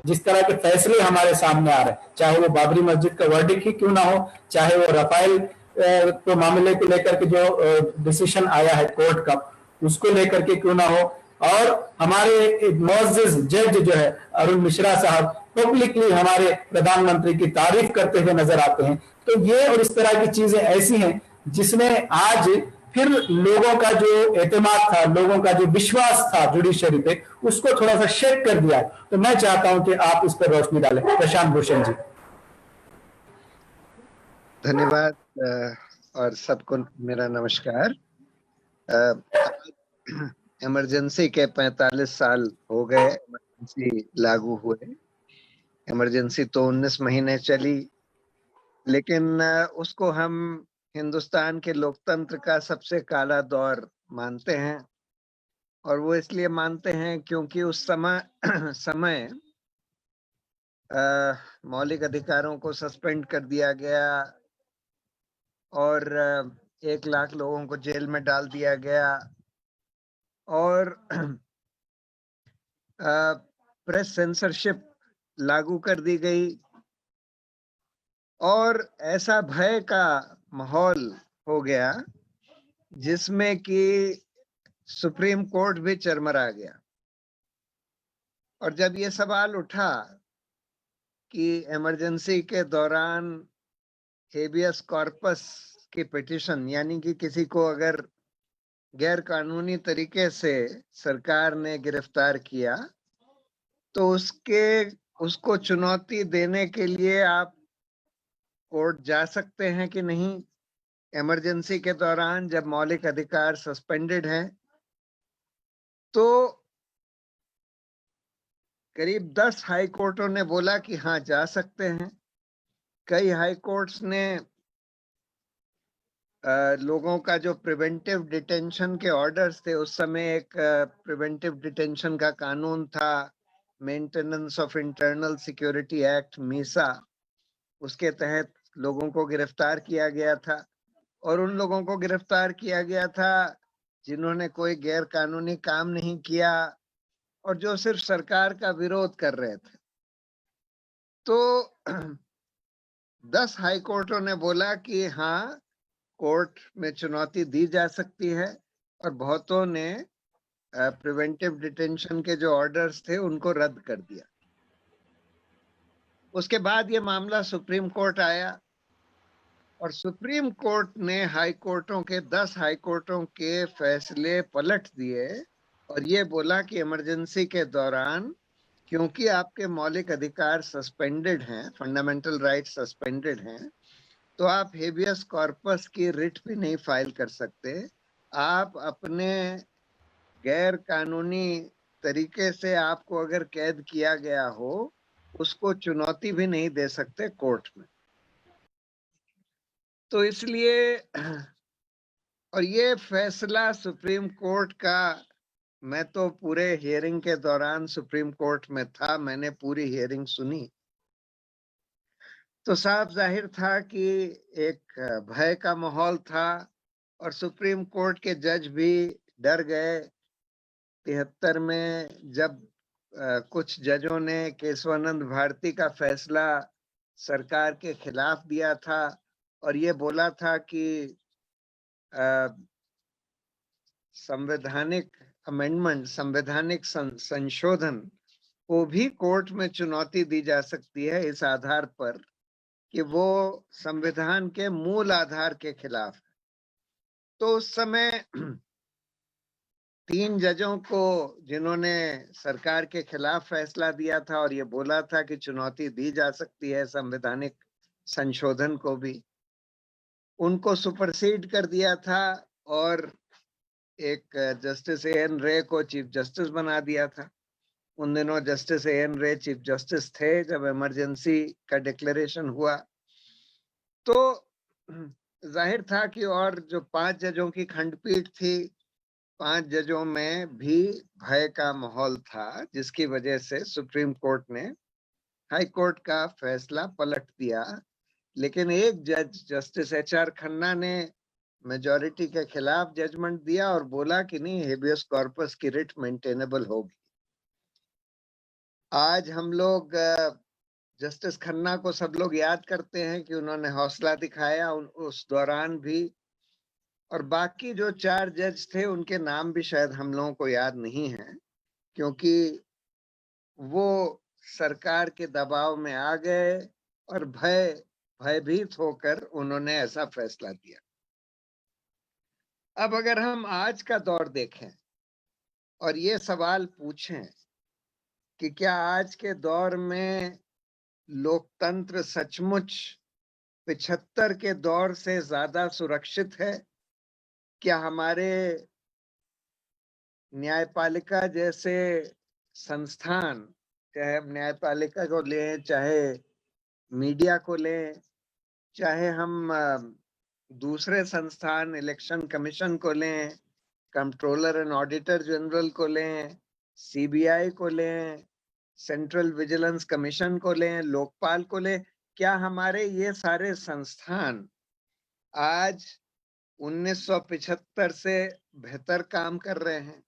जिस तरह के फैसले हमारे सामने आ रहे हैं, चाहे वो बाबरी मस्जिद का वर्डिक्ट ही क्यों ना हो, चाहे वो राफेल तो मामले को लेकर के जो डिसीजन आया है कोर्ट का उसको लेकर के क्यों ना हो, और हमारे मुअज़्ज़िज़ जज जो है अरुण मिश्रा साहब पब्लिकली हमारे प्रधानमंत्री की तारीफ करते हुए नजर आते हैं। तो ये और इस तरह की चीजें ऐसी हैं जिसने आज फिर लोगों का जो एतमाद था, लोगों का जो विश्वास था जुडिशरी पे, उसको थोड़ा सा शेक कर दिया। तो मैं चाहता हूं कि आप इस पर रोशनी डालें। प्रशांत भूषण जी। धन्यवाद और सबको मेरा नमस्कार। इमरजेंसी के 45 साल हो गए इमरजेंसी लागू हुए। इमरजेंसी तो 19 महीने चली, लेकिन उसको हम हिंदुस्तान के लोकतंत्र का सबसे काला दौर मानते हैं। और वो इसलिए मानते हैं क्योंकि उस समय मौलिक अधिकारों को सस्पेंड कर दिया गया और 1 लाख लोगों को जेल में डाल दिया गया और प्रेस सेंसरशिप लागू कर दी गई और ऐसा भय का माहौल हो गया जिसमें कि सुप्रीम कोर्ट भी चरमरा गया। और जब ये सवाल उठा कि इमरजेंसी के दौरान हेबियस कॉर्पस की पिटीशन, यानी कि किसी को अगर गैर कानूनी तरीके से सरकार ने गिरफ्तार किया तो उसको चुनौती देने के लिए आप कोर्ट जा सकते हैं कि नहीं। इमरजेंसी के दौरान जब मौलिक अधिकार सस्पेंडेड हैं तो करीब 10 हाई कोर्टों ने बोला कि हाँ जा सकते हैं। कई हाई कोर्ट्स ने लोगों का जो प्रिवेंटिव डिटेंशन के ऑर्डर्स थे, उस समय एक प्रिवेंटिव डिटेंशन का कानून था, maintenance of internal security act Misa, उसके तहत लोगों को गिरफ्तार किया गया था। और उन लोगों को गिरफ्तार किया गया था जिन्होंने कोई गैर कानूनी काम नहीं किया और जो सिर्फ सरकार का विरोध कर रहे थे। तो 10 हाई कोर्टों ने बोला कि हाँ कोर्ट में चुनौती दी जा सकती है और बहुतों ने प्रिवेंटिव डिटेंशन के जो ऑर्डर्स थे उनको रद्द कर दिया। उसके बाद ये मामला सुप्रीम कोर्ट आया और सुप्रीम कोर्ट ने हाई कोर्टों के 10 हाई कोर्टों के फैसले पलट दिए और ये बोला कि इमरजेंसी के दौरान क्योंकि आपके मौलिक अधिकार सस्पेंडेड हैं, फंडामेंटल राइट्स सस्पेंडेड हैं, तो आप हेबियस कॉर्पस की रिट भी नहीं फाइल कर सकते। आप अपने गैर कानूनी तरीके से आपको अगर कैद किया गया हो उसको चुनौती भी नहीं दे सकते कोर्ट में। तो इसलिए और ये फैसला सुप्रीम कोर्ट का, मैं तो पूरे हियरिंग के दौरान सुप्रीम कोर्ट में था, मैंने पूरी हियरिंग सुनी, तो साफ जाहिर था कि एक भय का माहौल था और सुप्रीम कोर्ट के जज भी डर गए। 73 में जब कुछ जजों ने केशवानंद भारती का फैसला सरकार के खिलाफ दिया था और ये बोला था कि संवैधानिक अमेंडमेंट, संवैधानिक संशोधन को भी कोर्ट में चुनौती दी जा सकती है इस आधार पर कि वो संविधान के मूल आधार के खिलाफ है। तो उस समय 3 जजों को जिन्होंने सरकार के खिलाफ फैसला दिया था और ये बोला था कि चुनौती दी जा सकती है संवैधानिक संशोधन को भी, उनको सुपरसीड कर दिया था और एक जस्टिस एएन रे को चीफ जस्टिस बना दिया था। उन दिनों जस्टिस एएन रे चीफ जस्टिस थे जब इमरजेंसी का डिक्लेरेशन हुआ। तो जाहिर था कि और जो 5 जजों की खंडपीठ थी, 5 जजों में भी भय का माहौल था, जिसकी वजह से सुप्रीम कोर्ट ने हाई कोर्ट का फैसला पलट दिया। लेकिन एक जज जस्टिस एचआर खन्ना ने मेजॉरिटी के खिलाफ जजमेंट दिया और बोला कि नहीं, हेबियस कॉर्पस की रिट मेंटेनेबल होगी। आज हम लोग जस्टिस खन्ना को सब लोग याद करते हैं कि उन्होंने हौसला दिखाया उस दौरान भी, और बाकी जो 4 जज थे उनके नाम भी शायद हम लोगों को याद नहीं है, क्योंकि वो सरकार के दबाव में आ गए और भयभीत होकर उन्होंने ऐसा फैसला दिया। अब अगर हम आज का दौर देखें और ये सवाल पूछें कि क्या आज के दौर में लोकतंत्र सचमुच 75 के दौर से ज्यादा सुरक्षित है? क्या हमारे न्यायपालिका जैसे संस्थान, चाहे हम न्यायपालिका को लें, चाहे मीडिया को लें, चाहे हम दूसरे संस्थान इलेक्शन कमीशन को लें, कंट्रोलर एंड ऑडिटर जनरल को लें, सीबीआई को लें, सेंट्रल विजिलेंस कमीशन को लें, लोकपाल को लें, क्या हमारे ये सारे संस्थान आज 1975 से बेहतर काम कर रहे हैं?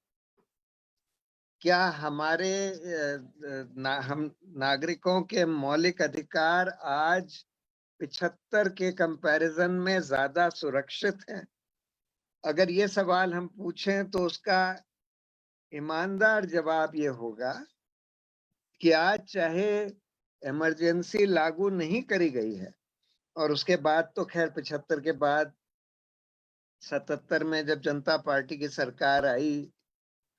क्या हमारे हम नागरिकों के मौलिक अधिकार आज 75 के कंपैरिजन में ज्यादा सुरक्षित हैं? अगर ये सवाल हम पूछें तो उसका ईमानदार जवाब ये होगा कि आज चाहे इमरजेंसी लागू नहीं करी गई है, और उसके बाद तो खैर 75 के बाद 77 में जब जनता पार्टी की सरकार आई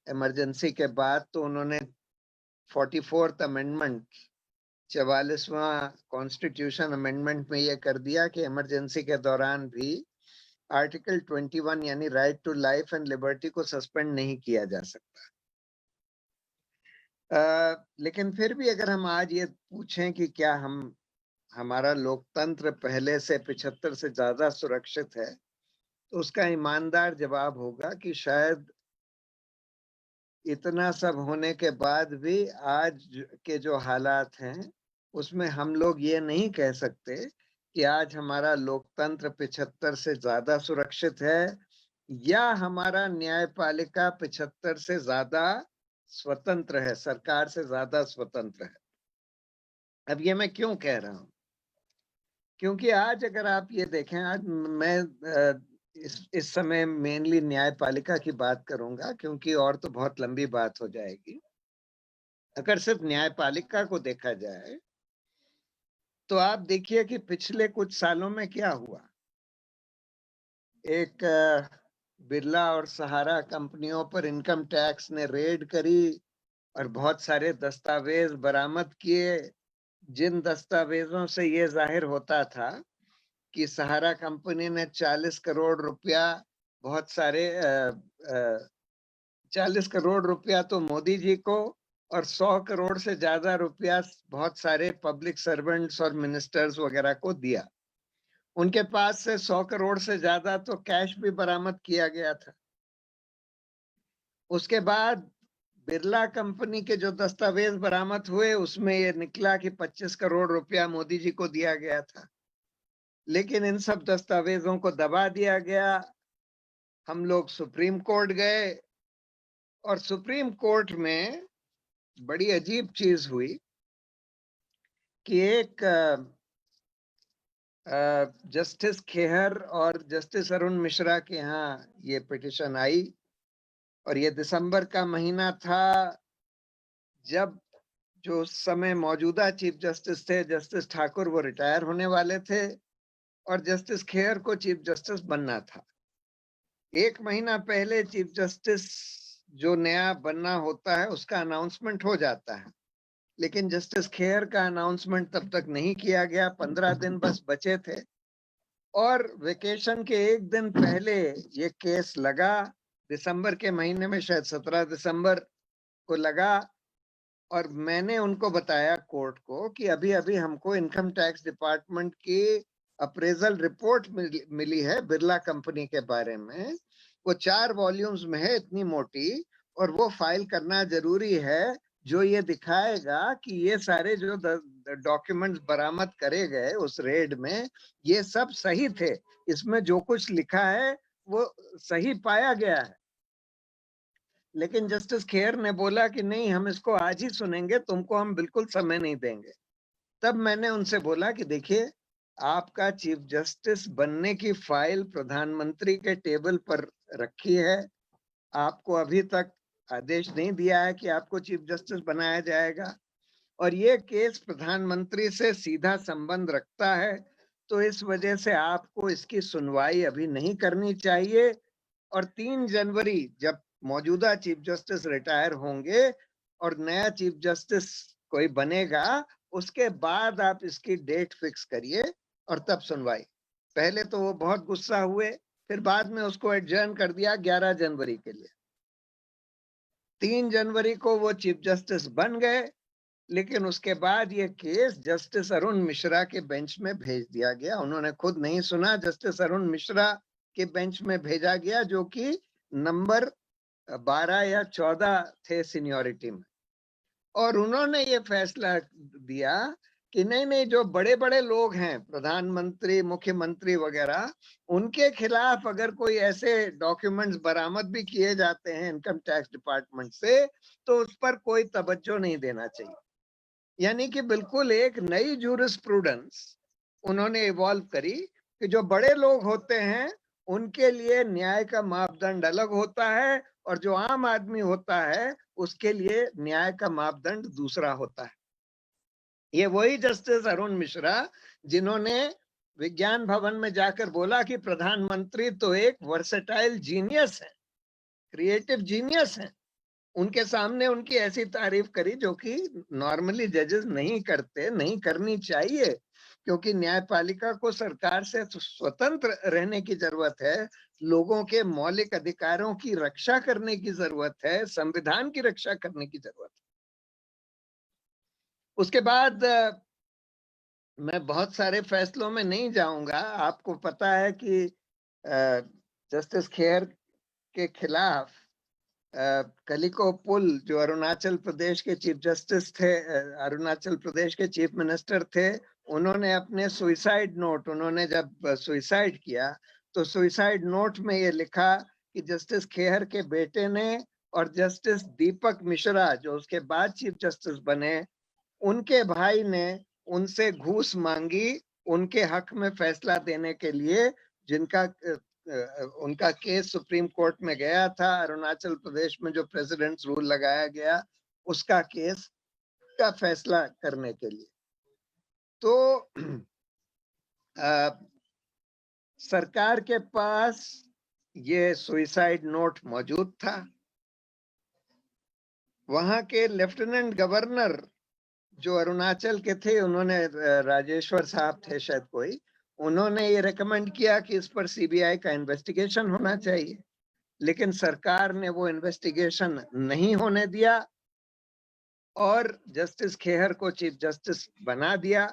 इमरजेंसी के बाद, तो उन्होंने 44th अमेंडमेंट 44वां कॉन्स्टिट्यूशन अमेंडमेंट में यह कर दिया कि इमरजेंसी के दौरान भी आर्टिकल 21 यानी right to life and liberty को सस्पेंड नहीं किया जा सकता। लेकिन फिर भी अगर हम आज ये पूछें कि क्या हमारा लोकतंत्र पहले से 75 से ज्यादा सुरक्षित है, तो उसका ईमानदार जवाब होगा कि शायद इतना सब होने के बाद भी आज के जो हालात हैं उसमें हम लोग ये नहीं कह सकते कि आज हमारा लोकतंत्र 75 से ज्यादा सुरक्षित है या हमारा न्यायपालिका 75 से ज्यादा स्वतंत्र है, सरकार से ज्यादा स्वतंत्र है। अब ये मैं क्यों कह रहा हूं? क्योंकि आज अगर आप ये देखें, आज मैं इस समय मेनली न्यायपालिका की बात करूंगा, क्योंकि और तो बहुत लंबी बात हो जाएगी। अगर सिर्फ न्यायपालिका को देखा जाए तो आप देखिए कि पिछले कुछ सालों में क्या हुआ। एक बिरला और सहारा कंपनियों पर इनकम टैक्स ने रेड करी और बहुत सारे दस्तावेज बरामद किए, जिन दस्तावेजों से ये जाहिर होता था कि सहारा कंपनी ने 40 करोड़ रुपया, बहुत सारे 40 करोड़ रुपया तो मोदी जी को और 100 करोड़ से ज्यादा रुपया बहुत सारे पब्लिक सर्वेंट्स और मिनिस्टर्स वगैरह को दिया। उनके पास से 100 करोड़ से ज्यादा तो कैश भी बरामद किया गया था। उसके बाद बिरला कंपनी के जो दस्तावेज बरामद हुए उसमें ये निकला कि 25 करोड़ रुपया मोदी जी को दिया गया था, लेकिन इन सब दस्तावेजों को दबा दिया गया। हम लोग सुप्रीम कोर्ट गए और सुप्रीम कोर्ट में बड़ी अजीब चीज हुई कि एक जस्टिस खेहर और जस्टिस अरुण मिश्रा के यहाँ ये पिटिशन आई, और ये दिसंबर का महीना था जब जो उस समय मौजूदा चीफ जस्टिस थे जस्टिस ठाकुर, वो रिटायर होने वाले थे और जस्टिस खेहर को चीफ जस्टिस बनना था। एक महीना पहले चीफ जस्टिस जो नया बनना होता है उसका अनाउंसमेंट हो जाता है, लेकिन जस्टिस खेहर का अनाउंसमेंट तब तक नहीं किया गया। 15 दिन बस बचे थे और वेकेशन के एक दिन पहले ये केस लगा, दिसंबर के महीने में, शायद 17 दिसंबर को लगा। और मैंने उनको बताया कोर्ट को कि अभी अभी हमको इनकम टैक्स डिपार्टमेंट की अप्रेजल रिपोर्ट मिली है बिरला कंपनी के बारे में, वो 4 वॉल्यूम्स में है, इतनी मोटी, और वो फाइल करना जरूरी है, जो ये दिखाएगा कि ये सारे जो डॉक्यूमेंट्स बरामद करे गए उस रेड में ये सब सही थे, इसमें जो कुछ लिखा है वो सही पाया गया है। लेकिन जस्टिस खेर ने बोला कि नहीं, हम इसको आज ही सुनेंगे, तुमको हम बिल्कुल समय नहीं देंगे। तब मैंने उनसे बोला कि देखिए, आपका चीफ जस्टिस बनने की फाइल प्रधानमंत्री के टेबल पर रखी है, आपको अभी तक आदेश नहीं दिया है कि आपको चीफ जस्टिस बनाया जाएगा, और ये केस प्रधानमंत्री से सीधा संबंध रखता है, तो इस वजह से आपको इसकी सुनवाई अभी नहीं करनी चाहिए। और 3 जनवरी जब मौजूदा चीफ जस्टिस रिटायर होंगे और नया चीफ जस्टिस कोई बनेगा, उसके बाद आप इसकी डेट फिक्स करिए और तब सुनवाई। पहले तो वो बहुत गुस्सा हुए, फिर बाद में उसको एडजर्न कर दिया 11 जनवरी के लिए। 3 जनवरी को वो चीफ जस्टिस बन गए, लेकिन उसके बाद ये केस जस्टिस अरुण मिश्रा के बेंच में भेज दिया गया। उन्होंने खुद नहीं सुना, जस्टिस अरुण मिश्रा के बेंच में भेजा गया, जो कि नंबर 12 या 14 थे सीनियरिटी में। और उन्होंने ये फैसला दिया कि नहीं नहीं, जो बड़े बड़े लोग हैं, प्रधानमंत्री, मुख्यमंत्री वगैरह, उनके खिलाफ अगर कोई ऐसे डॉक्यूमेंट्स बरामद भी किए जाते हैं इनकम टैक्स डिपार्टमेंट से, तो उस पर कोई तवज्जो नहीं देना चाहिए। यानी कि बिल्कुल एक नई जूरिस्प्रूडेंस उन्होंने इवॉल्व करी कि जो बड़े लोग होते हैं उनके लिए न्याय का मापदंड अलग होता है, और जो आम आदमी होता है उसके लिए न्याय का मापदंड दूसरा होता है। ये वही जस्टिस अरुण मिश्रा जिन्होंने विज्ञान भवन में जाकर बोला कि प्रधानमंत्री तो एक वर्सेटाइल जीनियस है, क्रिएटिव जीनियस है। उनके सामने उनकी ऐसी तारीफ करी जो कि नॉर्मली जजेस नहीं करते, नहीं करनी चाहिए, क्योंकि न्यायपालिका को सरकार से स्वतंत्र रहने की जरूरत है, लोगों के मौलिक अधिकारों की रक्षा करने की जरूरत है, संविधान की रक्षा करने की जरूरत है। उसके बाद मैं बहुत सारे फैसलों में नहीं जाऊंगा। आपको पता है कि जस्टिस खेर के खिलाफ कलिको पुल, जो अरुणाचल प्रदेश के चीफ जस्टिस थे, अरुणाचल प्रदेश के चीफ मिनिस्टर थे, उन्होंने अपने सुइसाइड नोट, उन्होंने जब सुइसाइड किया तो सुइसाइड नोट में ये लिखा कि जस्टिस खेहर के बेटे ने और जस्टिस दीपक मिश्रा, जो उसके बाद चीफ जस्टिस बने, उनके भाई ने उनसे घूस मांगी उनके हक में फैसला देने के लिए, जिनका उनका केस सुप्रीम कोर्ट में गया था। अरुणाचल प्रदेश में जो प्रेसिडेंट्स रूल लगाया गया, उसका केस का फैसला करने के लिए। तो सरकार के पास ये सुइसाइड नोट मौजूद था। वहां के लेफ्टिनेंट गवर्नर जो अरुणाचल के थे, उन्होंने, राजेश्वर साहब थे शायद कोई, उन्होंने ये रेकमेंड किया कि इस पर सीबीआई का इन्वेस्टिगेशन होना चाहिए, लेकिन सरकार ने वो इन्वेस्टिगेशन नहीं होने दिया और जस्टिस खेहर को चीफ जस्टिस बना दिया।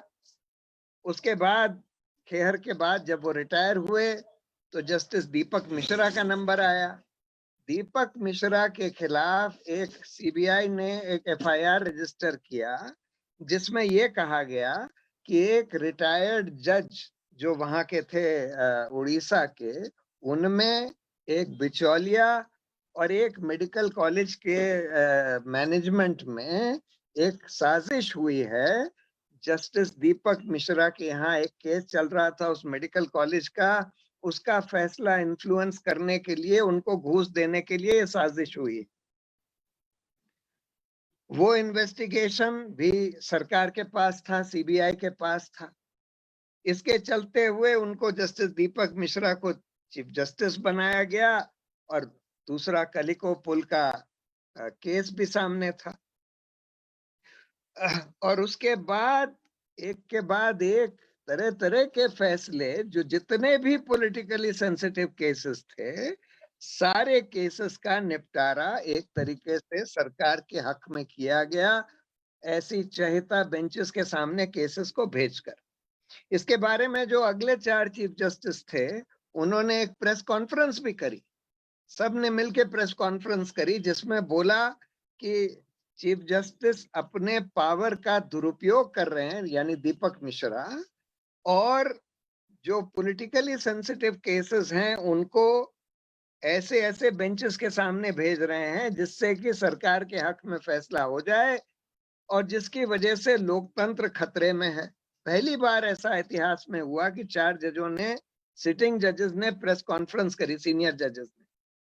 उसके बाद, खेहर के बाद जब वो रिटायर हुए तो जस्टिस दीपक मिश्रा का नंबर आया। दीपक मिश्रा के खिलाफ एक सीबीआई ने एक एफआईआर रजिस्टर किया, जिसमें ये कहा गया कि एक रिटायर्ड जज जो वहां के थे उड़ीसा के, उनमें एक बिचौलिया और एक मेडिकल कॉलेज के मैनेजमेंट में एक साजिश हुई है। जस्टिस दीपक मिश्रा के यहाँ एक केस चल रहा था उस मेडिकल कॉलेज का, उसका फैसला इन्फ्लुएंस करने के लिए, उनको घूस देने के लिए ये साजिश हुई। वो इन्वेस्टिगेशन भी सरकार के पास था, सीबीआई के पास था। इसके चलते हुए उनको जस्टिस दीपक मिश्रा को चीफ जस्टिस बनाया गया और दूसरा कलिको पुल का केस भी सामने था। और उसके बाद एक के बाद एक तरह तरह के फैसले, जो जितने भी पॉलिटिकली सेंसिटिव केसेस थे, सारे केसेस का निपटारा एक तरीके से सरकार के हक में किया गया, ऐसी चहेता बेंचेस के सामने केसेस को भेजकर। इसके बारे में जो अगले 4 चीफ जस्टिस थे, उन्होंने एक प्रेस कॉन्फ्रेंस भी करी, सबने मिलकर प्रेस कॉन्फ्रेंस करी, जिसमें बोला कि चीफ जस्टिस अपने पावर का दुरुपयोग कर रहे हैं, यानी दीपक मिश्रा, और जो पॉलिटिकली सेंसिटिव केसेस हैं उनको ऐसे ऐसे बेंचेस के सामने भेज रहे हैं जिससे कि सरकार के हक में फैसला हो जाए और जिसकी वजह से लोकतंत्र खतरे में है। पहली बार ऐसा इतिहास में हुआ कि 4 जजों ने, सिटिंग जजेस ने प्रेस कॉन्फ्रेंस करी, सीनियर जजेस ने,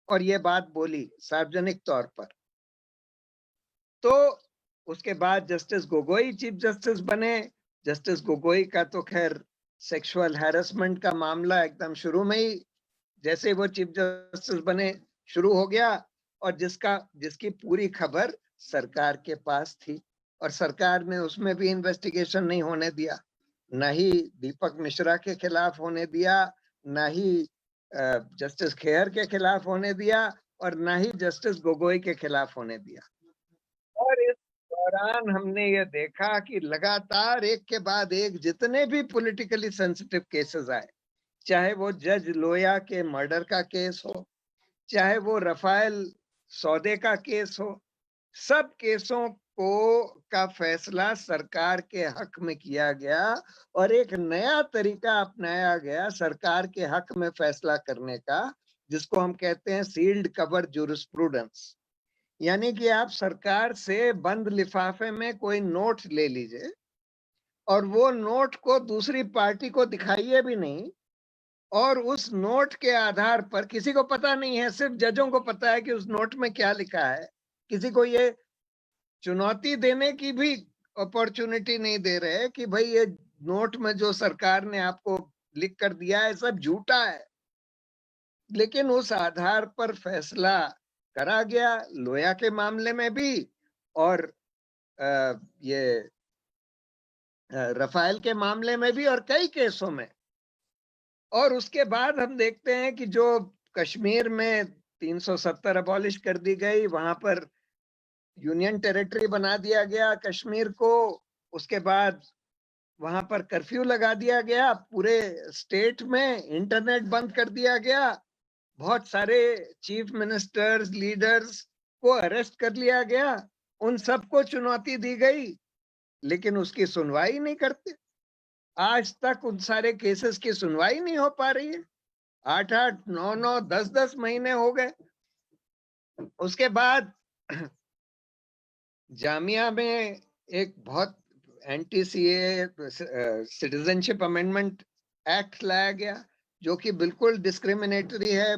और ये बात बोली सार्वजनिक तौर पर। तो उसके बाद जस्टिस गोगोई चीफ जस्टिस बने। जस्टिस गोगोई का तो खैर सेक्सुअल हैरेसमेंट का मामला एकदम शुरू में ही, जैसे वो चीफ जस्टिस बने, शुरू हो गया, और जिसकी पूरी खबर सरकार के पास थी, और सरकार ने उसमें भी इन्वेस्टिगेशन नहीं होने दिया, न ही दीपक मिश्रा के खिलाफ होने दिया, न ही जस्टिस खेर के खिलाफ होने दिया, और न ही जस्टिस गोगोई के खिलाफ होने दिया। और इस दौरान हमने ये देखा कि लगातार एक के बाद एक जितने भी पॉलिटिकली सेंसिटिव केसेस आए, चाहे वो जज लोया के मर्डर का केस हो, चाहे वो रफाल सौदे का केस हो, सब केसों को का फैसला सरकार के हक में किया गया और एक नया तरीका अपनाया गया सरकार के हक में फैसला करने का, जिसको हम कहते हैं सील्ड कवर ज्यूरिस्प्रूडेंस। यानी कि आप सरकार से बंद लिफाफे में कोई नोट ले लीजिए और वो नोट को दूसरी पार्टी को दिखाइए भी नहीं, और उस नोट के आधार पर, किसी को पता नहीं है, सिर्फ जजों को पता है कि उस नोट में क्या लिखा है, किसी को ये चुनौती देने की भी अपॉर्चुनिटी नहीं दे रहे कि भाई ये नोट में जो सरकार ने आपको लिख कर दिया है सब झूठा है। लेकिन उस आधार पर फैसला करा गया, लोया के मामले में भी और ये रफाल के मामले में भी और कई केसों में। और उसके बाद हम देखते हैं कि जो कश्मीर में 370 अबॉलिश कर दी गई, वहां पर यूनियन टेरिटरी बना दिया गया कश्मीर को, उसके बाद वहां पर कर्फ्यू लगा दिया गया, पूरे स्टेट में इंटरनेट बंद कर दिया गया, बहुत सारे चीफ मिनिस्टर्स, लीडर्स को अरेस्ट कर लिया गया, उन सबको चुनौती दी गई, लेकिन उसकी सुनवाई नहीं करते। आज तक उन सारे केसेस की सुनवाई नहीं हो पा रही है। 8-8, 9-9, 10-10 महीने हो गए। उसके बाद जामिया में एक बहुत anti CA citizenship amendment act लाया गया, जो कि बिल्कुल डिस्क्रिमिनेटरी है,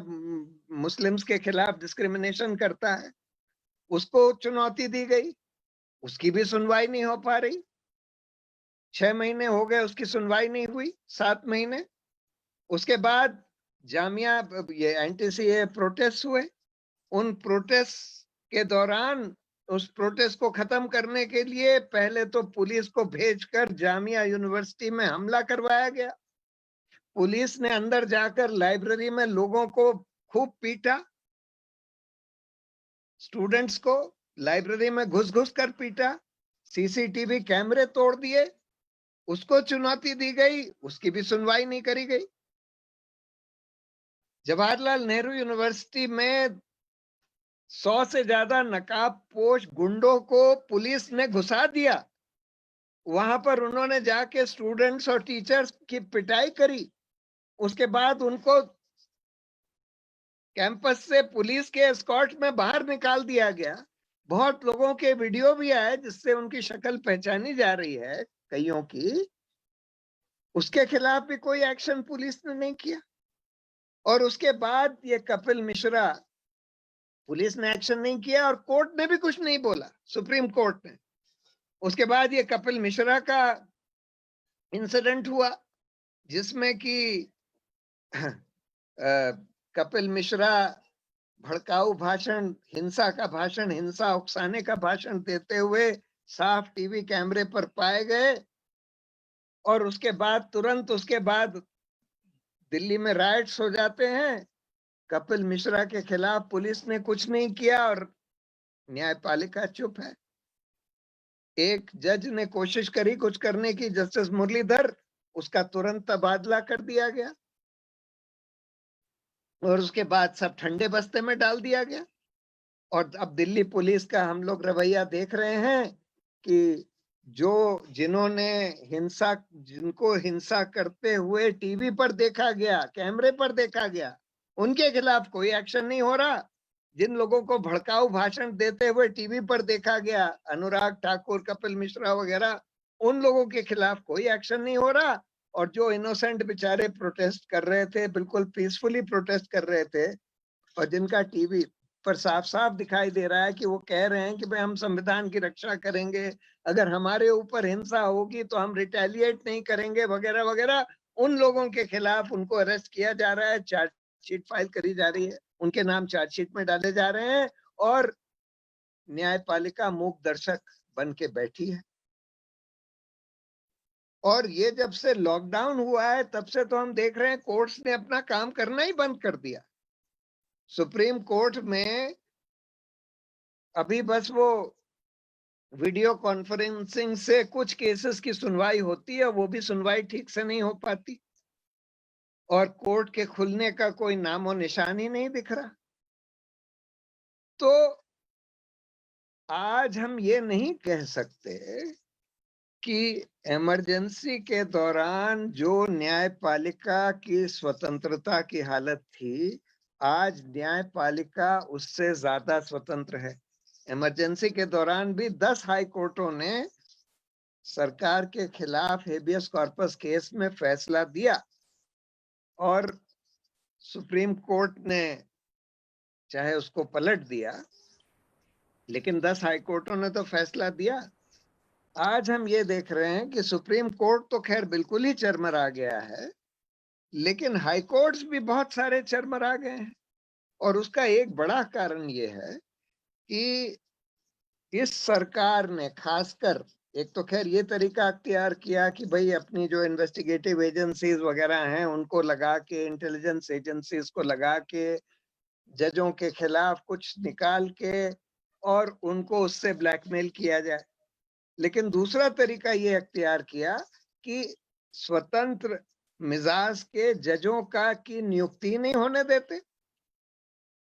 मुस्लिम्स के खिलाफ डिस्क्रिमिनेशन करता है, उसको चुनौती दी गई, उसकी भी सुनवाई नहीं हो पा रही। 6 महीने हो गए, उसकी सुनवाई नहीं हुई, 7 महीने। उसके बाद जामिया ये एंटी सीए प्रोटेस्ट हुए, उन प्रोटेस्ट के दौरान उस प्रोटेस्ट को खत्म करने के लिए पहले तो पुलिस को भेजकर जामिया यूनिवर्सिटी में हमला करवाया गया। पुलिस ने अंदर जाकर लाइब्रेरी में लोगों को खूब पीटा, स्टूडेंट्स को लाइब्रेरी में घुस-घुस कर पीटा, सीसीटीवी कैमरे तोड़ दिए, उसको चुनौती दी गई, उसकी भी सुनवाई नहीं करी गई। जवाहरलाल नेहरू यूनिवर्सिटी में 100 से ज्यादा नकाबपोश गुंडों को पुलिस ने घुसा दिया, वहां पर उन्होंने जाके स्टूडेंट्स और टीचर्स की पिटाई करी, उसके बाद उनको कैंपस से पुलिस के एस्कॉर्ट में बाहर निकाल दिया गया। बहुत लोगों के वीडियो भी आए जिससे उनकी शक्ल पहचानी जा रही है, कईयों की, उसके खिलाफ भी कोई एक्शन पुलिस ने नहीं किया। और उसके बाद ये कपिल मिश्रा, पुलिस ने एक्शन नहीं किया और कोर्ट ने भी कुछ नहीं बोला, सुप्रीम कोर्ट ने। उसके बाद ये कपिल मिश्रा का इंसिडेंट हुआ, जिसमें कि कपिल मिश्रा भड़काऊ भाषण, हिंसा का भाषण, हिंसा उकसाने का भाषण देते हुए साफ टीवी कैमरे पर पाए गए। और उसके बाद तुरंत उसके बाद दिल्ली में राइट्स हो जाते हैं, कपिल मिश्रा के खिलाफ पुलिस ने कुछ नहीं किया और न्यायपालिका चुप है। एक जज ने कोशिश करी कुछ करने की, जस्टिस मुरलीधर, उसका तुरंत तबादला कर दिया गया और उसके बाद सब ठंडे बस्ते में डाल दिया गया। और अब दिल्ली पुलिस का हम लोग रवैया देख रहे हैं कि जिनको हिंसा करते हुए टीवी पर देखा गया, कैमरे पर देखा गया, उनके खिलाफ कोई एक्शन नहीं हो रहा। जिन लोगों को भड़काऊ भाषण देते हुए टीवी पर देखा गया, अनुराग ठाकुर, कपिल मिश्रा वगैरह, उन लोगों के खिलाफ कोई एक्शन नहीं हो रहा। और जो इनोसेंट बेचारे प्रोटेस्ट कर रहे थे, बिल्कुल पीसफुली प्रोटेस्ट कर रहे थे, और जिनका टीवी पर साफ साफ दिखाई दे रहा है कि वो कह रहे हैं कि भाई हम संविधान की रक्षा करेंगे, अगर हमारे ऊपर हिंसा होगी तो हम रिटेलिएट नहीं करेंगे वगैरह वगैरह, उन लोगों के खिलाफ उनको अरेस्ट किया जा रहा है, चार्जशीट फाइल करी जा रही है, उनके नाम चार्जशीट में डाले जा रहे हैं, और न्यायपालिका मूक दर्शक बन के बैठी है। और ये जब से लॉकडाउन हुआ है तब से तो हम देख रहे हैं कोर्ट्स ने अपना काम करना ही बंद कर दिया। सुप्रीम कोर्ट में अभी बस वो वीडियो कॉन्फ्रेंसिंग से कुछ केसेस की सुनवाई होती है, वो भी सुनवाई ठीक से नहीं हो पाती, और कोर्ट के खुलने का कोई नामो निशान ही नहीं दिख रहा। तो आज हम ये नहीं कह सकते कि इमरजेंसी के दौरान जो न्यायपालिका की स्वतंत्रता की हालत थी, आज न्यायपालिका उससे ज्यादा स्वतंत्र है। इमरजेंसी के दौरान भी 10 हाई कोर्टों ने सरकार के खिलाफ हेबियस कॉर्पस केस में फैसला दिया, और सुप्रीम कोर्ट ने चाहे उसको पलट दिया, लेकिन 10 हाई कोर्टों ने तो फैसला दिया। आज हम ये देख रहे हैं कि सुप्रीम कोर्ट तो खैर बिल्कुल ही चरमरा गया है, लेकिन हाई कोर्ट्स भी बहुत सारे चरमरा गए हैं। और उसका एक बड़ा कारण ये है कि इस सरकार ने खासकर एक तो खैर ये तरीका अख्तियार किया कि भाई अपनी जो इन्वेस्टिगेटिव एजेंसीज वगैरह हैं उनको लगा के, इंटेलिजेंस एजेंसीज को लगा के, जजों के खिलाफ कुछ निकाल के और उनको उससे ब्लैकमेल किया जाए। लेकिन दूसरा तरीका ये अख्तियार किया कि स्वतंत्र मिजाज के जजों का की नियुक्ति नहीं होने देते।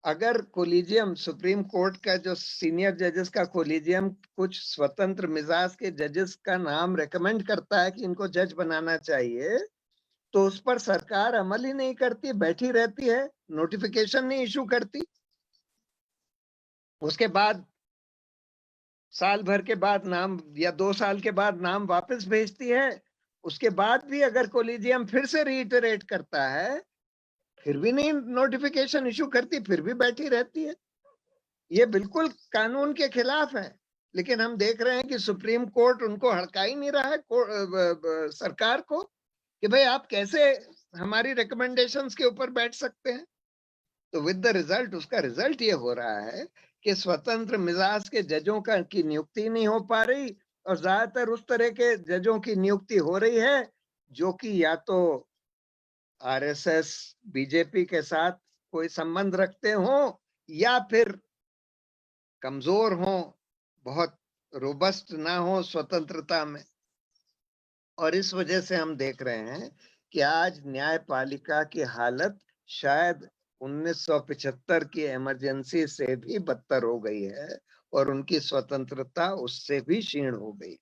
अगर कोलिजियम, सुप्रीम कोर्ट का जो सीनियर जजेस का कोलिजियम कुछ स्वतंत्र मिजाज के जजेस का नाम रेकमेंड करता है कि इनको जज बनाना चाहिए, तो उस पर सरकार अमल ही नहीं करती, बैठी रहती है, नोटिफिकेशन नहीं इशू करती। उसके बाद साल भर के बाद नाम, या 2 साल के बाद नाम वापस भेजती है। उसके बाद भी अगर कोलिजियम फिर से रीइटरेट करता है, फिर भी नहीं नोटिफिकेशन इशू करती, फिर भी बैठी रहती है। ये बिल्कुल कानून के खिलाफ है। लेकिन हम देख रहे हैं कि सुप्रीम कोर्ट उनको हड़का ही नहीं रहा है सरकार को, कि भाई आप कैसे हमारी रिकमेंडेशंस के ऊपर बैठ सकते हैं। तो विद द रिजल्ट, उसका रिजल्ट ये हो रहा है कि स्वतंत्र मिजाज के जजों का की नियुक्ति नहीं हो पा रही, और ज्यादातर उस तरह के जजों की नियुक्ति हो रही है जो कि या तो आरएसएस, बीजेपी के साथ कोई संबंध रखते हो, या फिर कमजोर हो, बहुत रोबस्ट ना हो स्वतंत्रता में। और इस वजह से हम देख रहे हैं कि आज न्यायपालिका की हालत शायद 1975 की इमरजेंसी से भी बदतर हो गई है, और उनकी स्वतंत्रता उससे भी क्षीण हो गई।